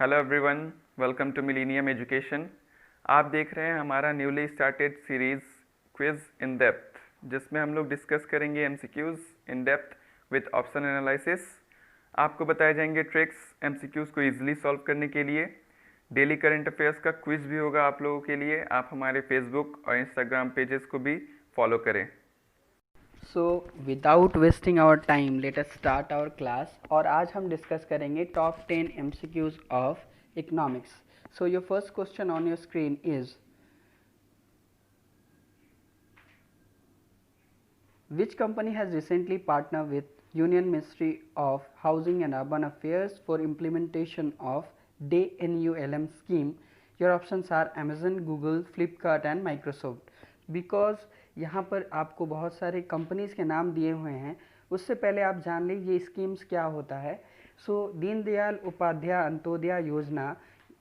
Hello everyone, welcome to Millennium Education. आप देख रहे हैं हमारा newly started series quiz in depth, जिसमें हम लोग डिस्कस करेंगे MCQs in depth with option analysis. आपको बताए जाएंगे ट्रिक्स एमसीक्यूज़ को इजीली सॉल्व करने के लिए। डेली करंट अफेयर्स का क्विज़ भी होगा आप लोगों के लिए। आप हमारे फेसबुक और इंस्टाग्राम पेजेस को भी फॉलो करें। So without wasting our time let us start our class. और आज हम डिस्कस करेंगे top 10 MCQs of economics. So your first question on your screen is which company has recently partnered with Union Ministry of Housing and Urban Affairs for implementation of DNULM scheme? Your options are Amazon, Google, Flipkart and Microsoft. Because यहाँ पर आपको बहुत सारे companies के नाम दिए हुए हैं, उससे पहले आप जान लें ये स्कीम्स क्या होता है। दीनदयाल उपाध्याय अंत्योदय योजना,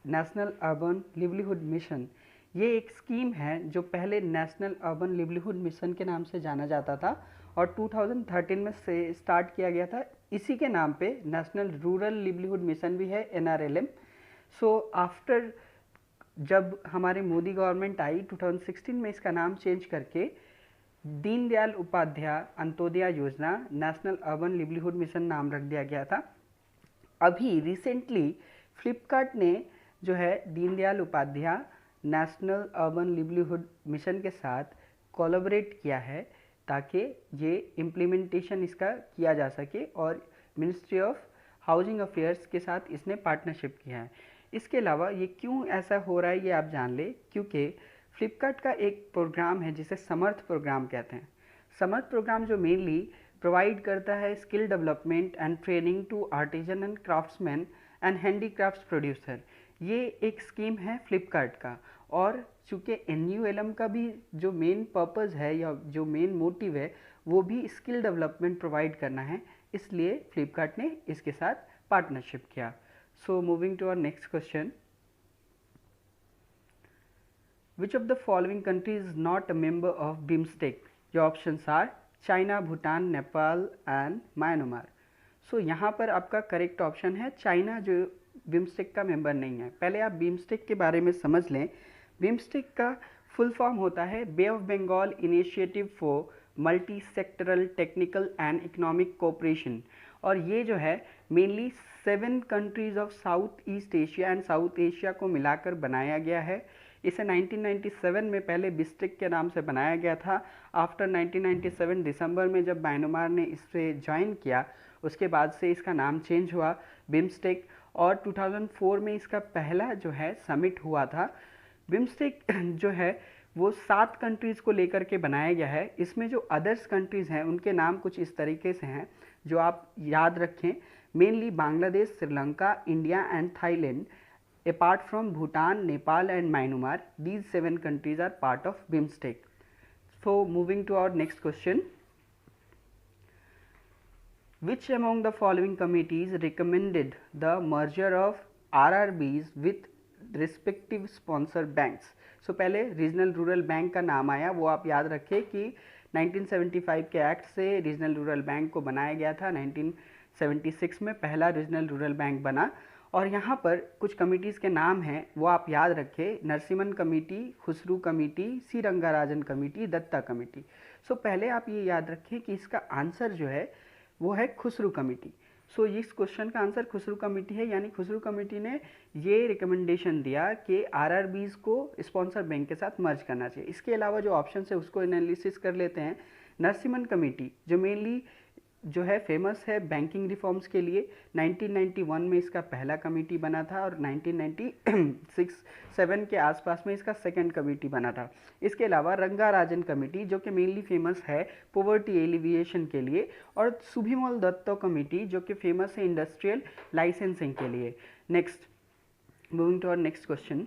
नेशनल अर्बन लिवलीहुड मिशन, ये एक स्कीम है जो पहले नेशनल अर्बन लिवलीहुड मिशन के नाम से जाना जाता था और 2013 में से स्टार्ट किया गया था। इसी के नाम पे नेशनल रूरल लिवलीहुड मिशन भी है, NRLM। आफ्टर जब हमारे मोदी गवर्नमेंट आई 2016 में इसका नाम चेंज करके दीनदयाल उपाध्याय अंत्योदय योजना नेशनल अर्बन लिवलीहुड मिशन नाम रख दिया गया था। अभी रिसेंटली फ्लिपकार्ट ने जो है Deendayal Upadhyay national urban livelihood mission के साथ कोलैबोरेट किया है ताकि ये इम्प्लीमेंटेशन इसका किया जा सके, और मिनिस्ट्री ऑफ हाउसिंग अफेयर्स के साथ इसने पार्टनरशिप किया है। इसके अलावा ये क्यों ऐसा हो रहा है ये आप जान ले, क्योंकि फ्लिपकार्ट का एक प्रोग्राम है जिसे समर्थ प्रोग्राम कहते हैं। समर्थ प्रोग्राम जो मेनली प्रोवाइड करता है skill development and training to artisan and craftsman and handicrafts producer, ये एक स्कीम है फ्लिपकार्ट का। और चूँकि NULM का भी जो मेन पर्पज़ है या जो मेन मोटिव है वो भी स्किल डेवलपमेंट प्रोवाइड करना है, इसलिए फ्लिपकार्ट ने इसके साथ पार्टनरशिप किया। So moving to our next question, which of the following country is not a member of BIMSTEC? Your options are China, Bhutan, Nepal and Myanmar. यहाँ पर आपका करेक्ट ऑप्शन है चाइना, जो बिम्स्टेक का मेंबर नहीं है। पहले आप बिम्स्टेक के बारे में समझ लें। बिम्स्टेक का फुल फॉर्म होता है bay of Bengal initiative for multi sectoral technical and economic cooperation, और ये जो है mainly 7 countries of south east Asia and south Asia को मिलाकर बनाया गया है। इसे 1997 में पहले बिस्टेक के नाम से बनाया गया था। आफ्टर 1997 दिसंबर में जब म्यांमार ने इसे ज्वाइन किया, उसके बाद से इसका नाम चेंज हुआ बिम्स्टेक, और 2004 में इसका पहला जो है समिट हुआ था। बिम्स्टेक जो है वो 7 कंट्रीज़ को लेकर के बनाया गया है। इसमें जो अदर्स कंट्रीज़ हैं उनके नाम कुछ इस तरीके से हैं जो आप याद रखें, mainly Bangladesh, Sri Lanka, India and Thailand. Apart from Bhutan, Nepal and Myanmar, these 7 countries are part of BIMSTEC. So moving to our next question, which among the following committees recommended the merger of RRBs with respective sponsor banks? पहले regional rural bank का नाम आया, वो आप याद रखें कि 1975 के एक्ट से रीजनल रूरल बैंक को बनाया गया था। 1976 में पहला रीजनल रूरल बैंक बना, और यहाँ पर कुछ कमिटीज़ के नाम हैं वो आप याद रखें, नरसिम्हन कमेटी, खुसरू कमेटी, सी रंगाराजन कमेटी, दत्ता कमेटी। पहले आप ये याद रखें कि इसका आंसर जो है वो है खुसरू कमेटी। इस क्वेश्चन का आंसर खुसरू कमेटी है, यानी खुसरू कमेटी ने ये रिकमेंडेशन दिया कि RRBs को स्पॉन्सर बैंक के साथ मर्ज करना चाहिए। इसके अलावा जो ऑप्शन है उसको एनालिसिस कर लेते हैं। नरसिम्हन कमेटी जो मेनली जो है फेमस है बैंकिंग रिफॉर्म्स के लिए, 1991 में इसका पहला कमेटी बना था और 1996-7 के आसपास में इसका सेकंड कमेटी बना था। इसके अलावा रंगाराजन कमेटी जो कि मेनली फेमस है पॉवर्टी एलिविएशन के लिए, और सुभिमल दत्तो कमेटी जो कि फेमस है इंडस्ट्रियल लाइसेंसिंग के लिए। Next, moving to our next question,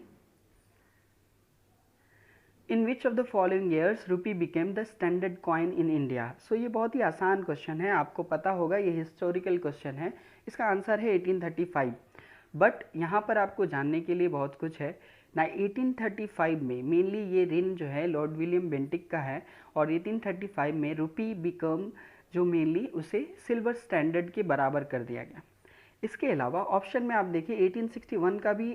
in which of the following years rupee became the standard coin in India? ये बहुत ही आसान क्वेश्चन है, आपको पता होगा, ये हिस्टोरिकल क्वेश्चन है। इसका आंसर है 1835। बट यहाँ पर आपको जानने के लिए बहुत कुछ है ना। 1835 में मेनली ये ऋण जो है लॉर्ड विलियम बेंटिक का है, और 1835 में रुपी बिकम जो मेनली उसे सिल्वर स्टैंडर्ड के बराबर कर दिया गया। इसके अलावा ऑप्शन में आप देखिए 1861 का भी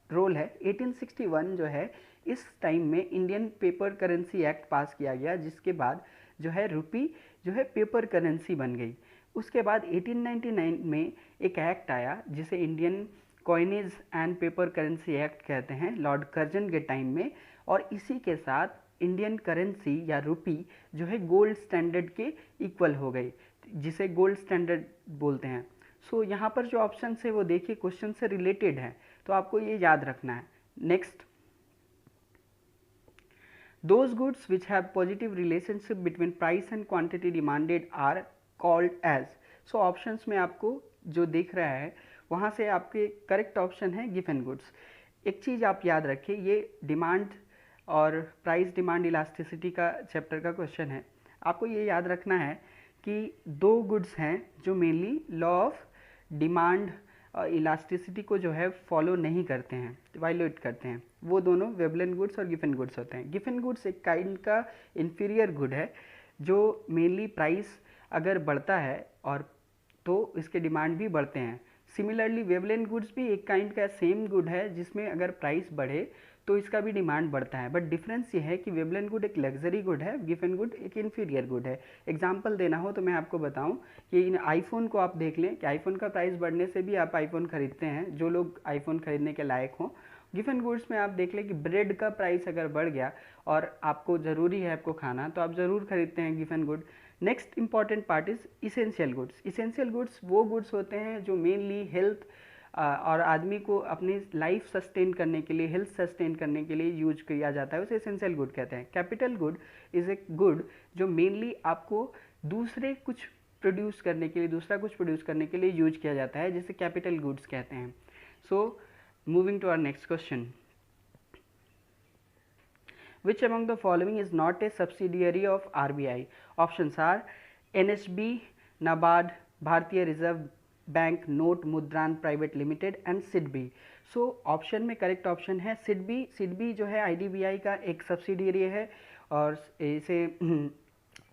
रोल है। 1861 जो है इस टाइम में इंडियन पेपर करेंसी एक्ट पास किया गया, जिसके बाद जो है रुपी जो है पेपर करेंसी बन गई। उसके बाद 1899 में एक एक्ट आया जिसे Indian coinage and paper currency act कहते हैं, लॉर्ड कर्जन के टाइम में, और इसी के साथ इंडियन करेंसी या रुपी जो है गोल्ड स्टैंडर्ड के इक्वल हो गई, जिसे गोल्ड स्टैंडर्ड बोलते हैं। सो यहाँ पर जो ऑप्शन है वो देखिए क्वेश्चन से रिलेटेड है, तो आपको ये याद रखना है। Next, those goods which have positive relationship between price and quantity demanded are called as। so options में आपको जो दिख रहा है वहाँ से आपके करेक्ट ऑप्शन है गिवन गुड्स। एक चीज़ आप याद रखिए, ये डिमांड और प्राइस डिमांड इलास्टिसिटी का चैप्टर का क्वेश्चन है। आपको ये याद रखना है कि दो गुड्स हैं जो mainly law of demand elasticity को जो है फॉलो नहीं करते हैं, वायलेट करते हैं। वो दोनों वेवलेंट गुड्स और गिफन गुड्स होते हैं। गिफन गुड्स एक काइंड का इन्फीरियर गुड है जो मेनली प्राइस अगर बढ़ता है और तो इसके डिमांड भी बढ़ते हैं। सिमिलरली वेवलेंट गुड्स भी एक काइंड का सेम गुड है जिसमें अगर प्राइस बढ़े तो इसका भी डिमांड बढ़ता है। बट डिफरेंस ये है कि वेवलेंट गुड एक लग्जरी गुड है, गिफन गुड एक इन्फीरियर गुड है। एग्जांपल देना हो तो मैं आपको बताऊं कि इन आईफोन को आप देख लें कि आईफोन का प्राइस बढ़ने से भी आप आईफोन खरीदते हैं, जो लोग आईफोन खरीदने के लायक हों। गिफन गुड्स में आप देख लें कि ब्रेड का प्राइस अगर बढ़ गया और आपको ज़रूरी है आपको खाना, तो आप ज़रूर खरीदते हैं Giffen good. Next important part is essential goods. Essential goods वो गुड्स होते हैं जो मेनली हेल्थ और आदमी को अपनी लाइफ सस्टेन करने के लिए, हेल्थ सस्टेन करने के लिए यूज किया जाता है, उसे एसेंशियल गुड कहते हैं। Capital good is a good जो मेनली आपको दूसरे कुछ प्रोड्यूस करने के लिए, दूसरा कुछ प्रोड्यूस करने के लिए यूज किया जाता है, जिसे कैपिटल गुड्स कहते हैं। So moving to our next question, which among the following is not a subsidiary of RBI? Options are NHB, NABARD, Bharatiya Reserve bank note Mudran private limited and SIDBI. So option में correct option है SIDBI. SIDBI जो है IDBI का एक subsidiary है और इसे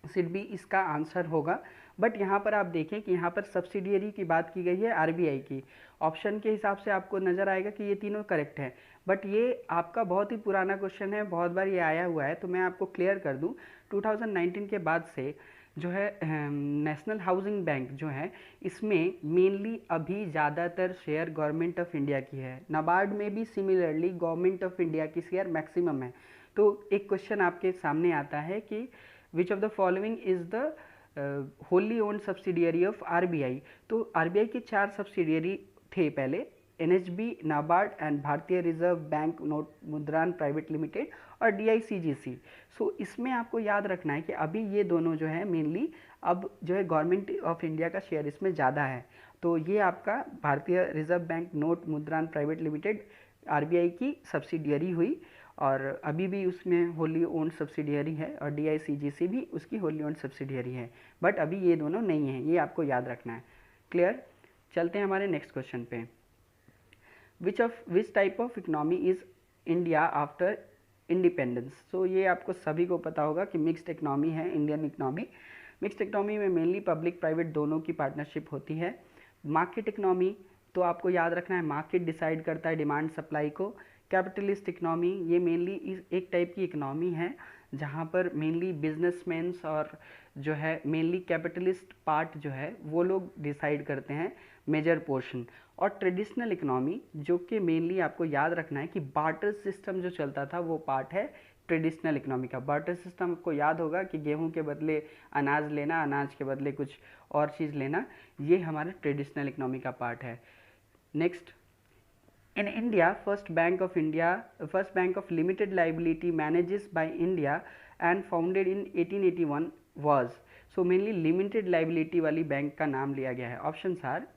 सिडबी इसका आंसर होगा। बट यहाँ पर आप देखें कि यहाँ पर सब्सिडियरी की बात की गई है आरबीआई की। ऑप्शन के हिसाब से आपको नज़र आएगा कि ये तीनों करेक्ट हैं, बट ये आपका बहुत ही पुराना क्वेश्चन है, बहुत बार ये आया हुआ है, तो मैं आपको क्लियर कर दूँ। 2019 के बाद से जो है नेशनल हाउसिंग बैंक जो है इसमें मेनली अभी ज़्यादातर शेयर गवर्नमेंट ऑफ इंडिया की है। नाबार्ड में भी सिमिलरली गवर्नमेंट ऑफ इंडिया की शेयर मैक्सिमम है। तो एक क्वेश्चन आपके सामने आता है कि which of the following is the wholly owned subsidiary of RBI. तो आरबीआई के 4 सब्सिडियरी थे पहले, NHB, NABARD and Bharatiya reserve bank note Mudran private limited और डीआईसीजीसी। सो इसमें आपको याद रखना है कि अभी ये दोनों जो है मेनली अब जो है गवर्नमेंट ऑफ इंडिया का शेयर इसमें ज़्यादा है। तो ये आपका Bharatiya reserve bank note Mudran private limited RBI की सब्सिडियरी हुई और अभी भी उसमें होली ओन्ड सब्सिडियरी है, और डीआईसीजीसी भी उसकी होली ओन्ड सब्सिडियरी है, बट अभी ये दोनों नहीं हैं, ये आपको याद रखना है। क्लियर? चलते हैं हमारे नेक्स्ट क्वेश्चन पे। Which type of economy is India after independence? So ये आपको सभी को पता होगा कि मिक्स्ड इकोनॉमी है इंडियन इकोनॉमी। मिक्स्ड इकोनॉमी में मेनली पब्लिक प्राइवेट दोनों की पार्टनरशिप होती है। मार्केट इकोनॉमी तो आपको याद रखना है मार्केट डिसाइड करता है डिमांड सप्लाई को। कैपिटलिस्ट इकोनॉमी ये मेनली एक टाइप की इकोनॉमी है जहाँ पर मेनली बिजनेसमैन्स और जो है मेनली कैपिटलिस्ट पार्ट जो है वो लोग डिसाइड करते हैं मेजर पोर्शन। और ट्रेडिशनल इकोनॉमी जो कि मेनली आपको याद रखना है कि बार्टर सिस्टम जो चलता था वो पार्ट है ट्रेडिशनल इकोनॉमी का। बार्टर सिस्टम आपको याद होगा कि गेहूं के बदले अनाज लेना, अनाज के बदले कुछ और चीज़ लेना, ये हमारा ट्रेडिशनल इकोनॉमी का पार्ट है। Next, in India, first bank of limited liability manages by India and founded in 1881 was। so mainly limited liability वाली बैंक का नाम लिया गया है। Options are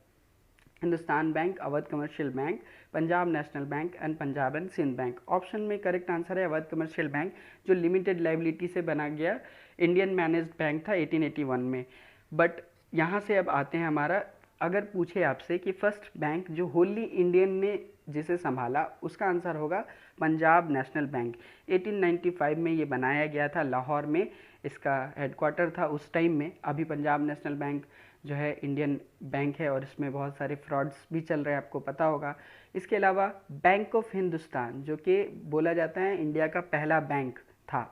Hindustan bank, Awadh commercial bank, Punjab national bank and Punjab and Sindh bank. Option में correct answer है Awadh commercial bank, जो limited liability से बना गया इंडियन मैनेज्ड बैंक था 1881 में। बट यहाँ से अब आते हैं हमारा, अगर पूछे आपसे कि फर्स्ट बैंक जो होली इंडियन ने जिसे संभाला, उसका आंसर होगा पंजाब नेशनल बैंक। 1895 में ये बनाया गया था, लाहौर में इसका हेडक्वार्टर था उस टाइम में। अभी पंजाब नेशनल बैंक जो है इंडियन बैंक है और इसमें बहुत सारे फ्रॉड्स भी चल रहे हैं, आपको पता होगा। इसके अलावा बैंक ऑफ हिंदुस्तान, जो कि बोला जाता है इंडिया का पहला बैंक था,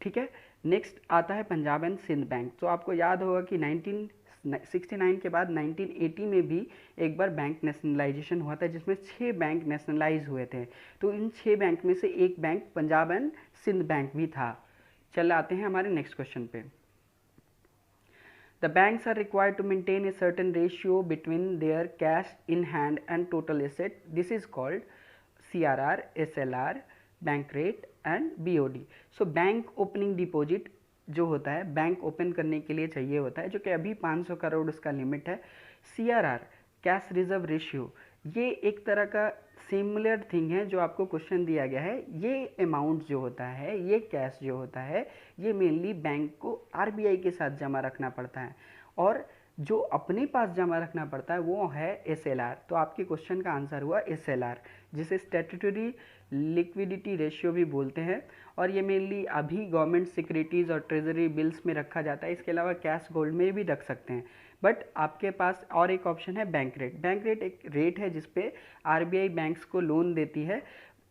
ठीक है। नेक्स्ट आता है पंजाब एंड सिंध बैंक। तो आपको याद होगा कि 1969 के बाद 1980 में भी एक बार बैंक नेशनलाइजेशन हुआ था, जिसमें 6 बैंक नेशनलाइज हुए थे। तो इन 6 बैंक में से एक bank Punjab and Sindh bank भी था। चल आते हैं हमारे नेक्स्ट क्वेश्चन पे। The banks are required to maintain a certain ratio between their cash in hand and total asset. This is called CRR, SLR, bank rate and BOD. So bank opening deposit जो होता है, bank open करने के लिए चाहिए होता है, जो कि अभी 500 करोड़ उसका लिमिट है। CRR, कैश रिजर्व रेशियो, ये एक तरह का सिमिलर थिंग है जो आपको क्वेश्चन दिया गया है। ये अमाउंट जो होता है, ये कैश जो होता है, ये मेनली बैंक को आरबीआई के साथ जमा रखना पड़ता है, और जो अपने पास जमा रखना पड़ता है वो है एसएलआर। तो आपके क्वेश्चन का आंसर हुआ एसएलआर, जिसे स्टैट्यूटरी लिक्विडिटी रेशियो भी बोलते हैं, और ये मेनली अभी गवर्नमेंट सिक्योरिटीज़ और ट्रेजरी बिल्स में रखा जाता है। इसके अलावा कैश गोल्ड में भी रख सकते हैं। बट आपके पास और एक ऑप्शन है बैंक रेट। बैंक रेट एक रेट है जिसपे आरबीआई बैंक्स को लोन देती है।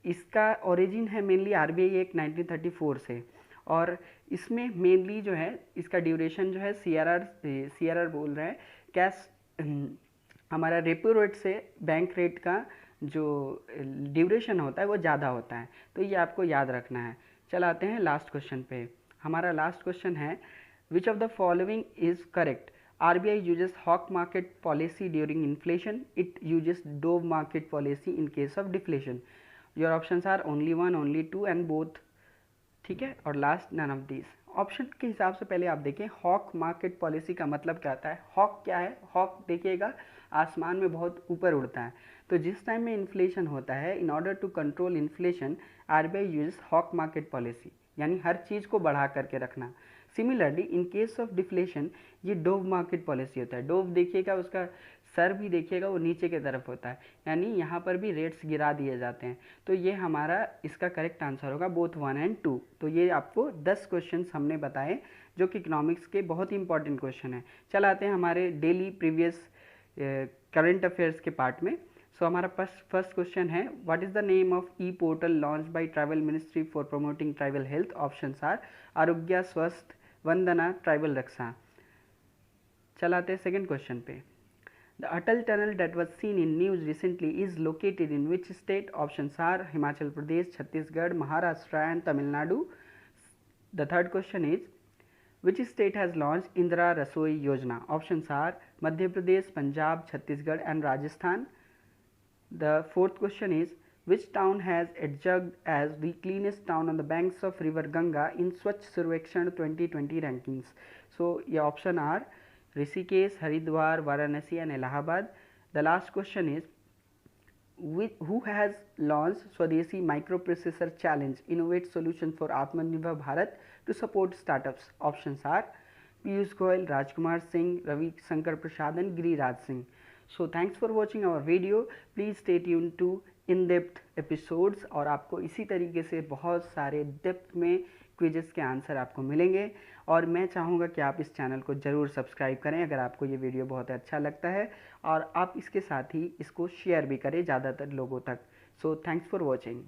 इसका ओरिजिन है मेनली आरबीआई एक्ट 1934 से, और इसमें मेनली जो है इसका ड्यूरेशन जो है सीआरआर बोल रहे हैं, कैश हमारा रेपो रेट से बैंक रेट का जो ड्यूरेशन होता है वो ज़्यादा होता है। तो ये आपको याद रखना है। चल आते हैं लास्ट क्वेश्चन पे। हमारा लास्ट क्वेश्चन है, विच of the following is correct? RBI uses hawk market policy during inflation. It uses dove market policy in case of deflation. Your options are only 1, only 2 and both. ठीक है, और last none of this. Option के हिसाब से पहले आप देखें hoc market policy का मतलब क्या होता है। हॉक क्या है? हॉक देखिएगा आसमान में बहुत ऊपर उड़ता है। तो जिस टाइम में इन्फ्लेशन होता है, in order to control inflation RBI use hawk market policy, यानी हर चीज़ को बढ़ा करके रखना। Similarly in case of deflation ये डोव मार्केट पॉलिसी होता है। डोव देखिएगा, उसका सर भी देखिएगा वो नीचे की तरफ होता है, यानी यहाँ पर भी रेट्स गिरा दिए जाते हैं। तो ये हमारा इसका करेक्ट आंसर होगा बोथ 1 एंड 2। तो ये आपको 10 क्वेश्चन हमने बताए जो कि इकोनॉमिक्स के बहुत ही इंपॉर्टेंट क्वेश्चन है। चल आते हैं हमारे डेली प्रीवियस करंट अफेयर्स के पार्ट में। सो हमारा फर्स्ट क्वेश्चन है, what is the name of e portal launch by tribal ministry for promoting tribal health? Options are Arogya, Swasth, Vandana, tribal Raksha. चलाते हैं सेकंड क्वेश्चन पे। The Atal tunnel that was seen in news recently is located in which state? Options are Himachal Pradesh, Chhattisgarh, Maharashtra and Tamil Nadu. The third question is, which state has launched Indira Rasoi Yojana? Options are Madhya Pradesh, Punjab, Chhattisgarh and Rajasthan. The fourth question is, which town has adjudged as the cleanest town on the banks of river Ganga in Swachh Survekshan 2020 rankings? So your option are Rishikesh, Haridwar, Varanasi and Allahabad. The last question is, who has launched Swadeshi Microprocessor Challenge Innovate Solution for Atmanirbhar Bharat to support startups? Options are Piyush Goyal, Rajkumar Singh, Ravi Shankar Prasad and Giriraj Singh. So thanks for watching our video. Please stay tuned to in depth episodes, और आपको इसी तरीके से बहुत सारे depth में quizzes के answer आपको मिलेंगे। और मैं चाहूँगा कि आप इस चैनल को ज़रूर सब्सक्राइब करें अगर आपको ये वीडियो बहुत अच्छा लगता है, और आप इसके साथ ही इसको शेयर भी करें ज़्यादातर लोगों तक। So thanks for watching.